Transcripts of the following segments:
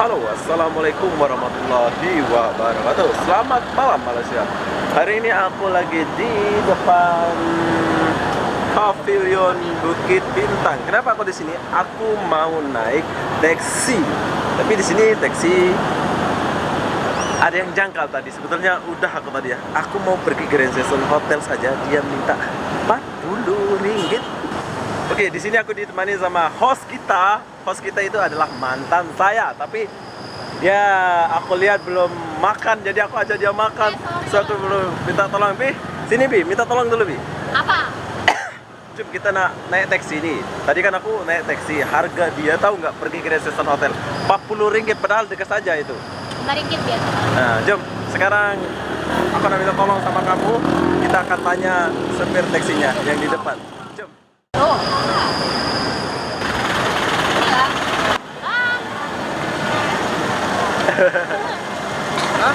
Halo, assalamualaikum warahmatullahi wabarakatuh. Selamat malam Malaysia. Hari ini aku lagi di depan Pavilion Bukit Bintang. Kenapa aku di sini? Aku mau naik taksi. Tapi di sini taksi ada yang jangkal tadi. Sebetulnya udah aku tadi ya. Aku mau pergi Grand Season Hotel saja. Dia minta 40 ringgit. Oke, di sini aku ditemani sama host kita. Host kita itu adalah mantan saya, tapi ya aku lihat belum makan, jadi aku ajak dia makan. So aku belum minta tolong, Bi. Sini, Bi, minta tolong dulu, Bi. Apa? Cuma kita naik taksi ini. Tadi kan aku naik taksi, harga dia tahu nggak pergi ke Grand Season Hotel 40 ringgit, padahal dekat saja itu. 5 ringgit biasa. Nah, jom. Sekarang aku nak minta tolong sama kamu. Kita akan tanya supir taksinya yang di depan. Jom. Oh. Iya. Hah?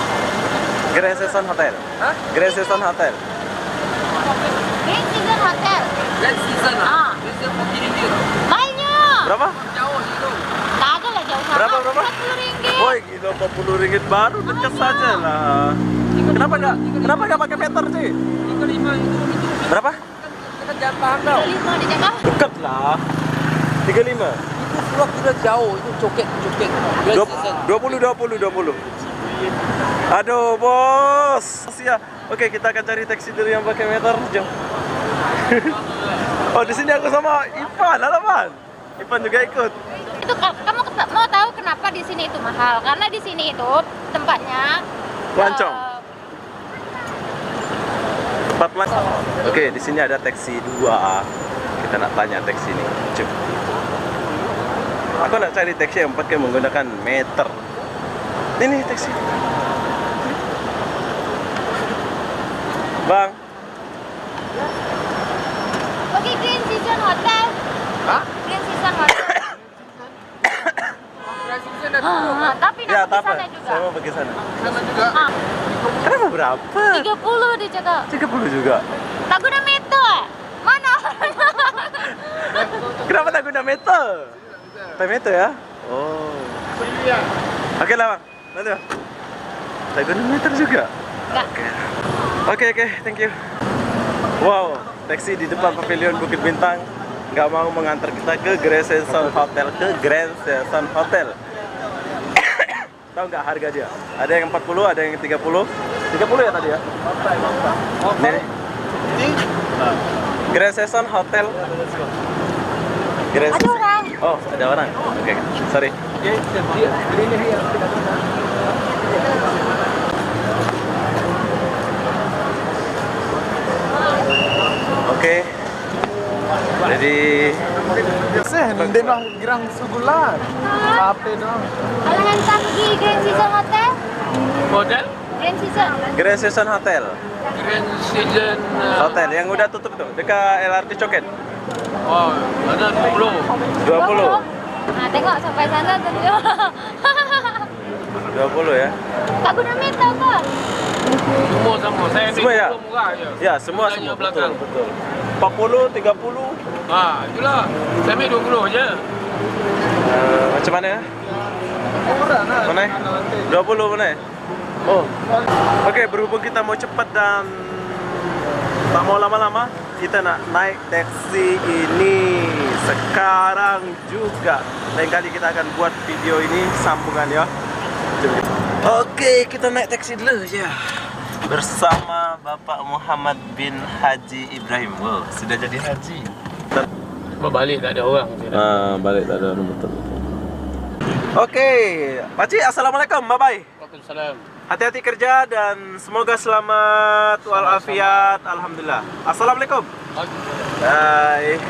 Grand Season Hotel. Hah? Grand Season Hotel. Grand Season Hotel. Red season Ah. ah. Red season 40 ringgit. Banyak. Berapa? Jauh itu. Tak ada lah jauh sana. Berapa? 40 ringgit. Woi, gila 40 ringgit baru dekat saja lah. Kenapa nggak pakai meter sih? 35 itu. Berapa? Kita jangan paham tau. 35 di Jakarta. Dekat lah. 35. Itu vlog kita jauh. Itu coket. Red season. 20. Aduh, bos. Ya. Oke, kita akan cari taksi dulu yang pakai meter. Jom. Oh, di sini aku sama Ipan. Halo, Pan. Ipan juga ikut. Itu kamu mau tahu kenapa di sini itu mahal? Karena di sini itu tempatnya Pelancong. Tempat pelancong. Oke, di sini ada taksi 2. Kita nak tanya taksi ini. Cuk. Aku nak cari taksi yang pakai menggunakan meter. Ini taksi. Bang, pergi Grand Season Hotel. Hah? Grand Season Hotel. Red season dah tutup. Tapi ya nak tak pergi apa. sana juga. Saya mau pergi sana. Sama juga. Ah, Kenapa berapa? 30 dia cakap. 30 juga. Tak guna meter. Mana? Kenapa tak guna meter? Tak meter ya? Oh. Oke lah, Bang. Nanti, Bang. Tak guna meter juga. Enggak. Oke, thank you. Wow, taksi di depan Pavilion Bukit Bintang nggak mau mengantar kita ke Grand Season Hotel, Tahu nggak harga dia? Ada yang 40, ada yang 30. 30 ya tadi ya? Nih. Grand Season Hotel. Ada orang. Oh, ada orang. Oke, sorry. Oke. Jadi Dia nak girang sebulan. Apa dong? Kalau hantar pergi Grand Season Hotel? Model? Grand Season. Grand Season Hotel. Grand season. Hotel yang udah tutup tuh, dekat LRT Coket. Oh, ada 20. 20. Nah, tengok sampai sana tentu. 20 ya. Tak guna meter kan? Semua sama. Saya ambil Semua ya? 20 murah je. Ya, semua Tanya betul, belakang. betul. 40, 30. Itulah. Saya ambil 20 je. Macam mana ya? Murah lah. Mana? 20 mana? Oh. Oke, berhubung kita mau cepat dan tak mau lama-lama, kita nak naik taksi ini sekarang juga. Lain kali kita akan buat video ini sambungan ya. Oke, kita naik taksi dulu ya. Bersama Bapak Muhammad bin Haji Ibrahim. Wow, sudah jadi haji. Balik tak ada orang. Balik tak ada orang, betul. Oke, Pakcik, assalamualaikum, bye-bye. Waalaikumsalam. Hati-hati kerja dan semoga selamat walafiat. Alhamdulillah. Assalamualaikum. Bye.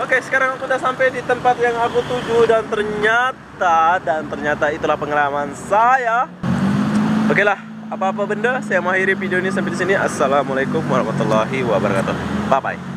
Oke, sekarang aku udah sampai di tempat yang aku tuju dan ternyata itulah pengalaman saya. Oke lah, apa-apa benda saya mengakhiri video ini sampai di sini. Assalamualaikum warahmatullahi wabarakatuh. Bye bye.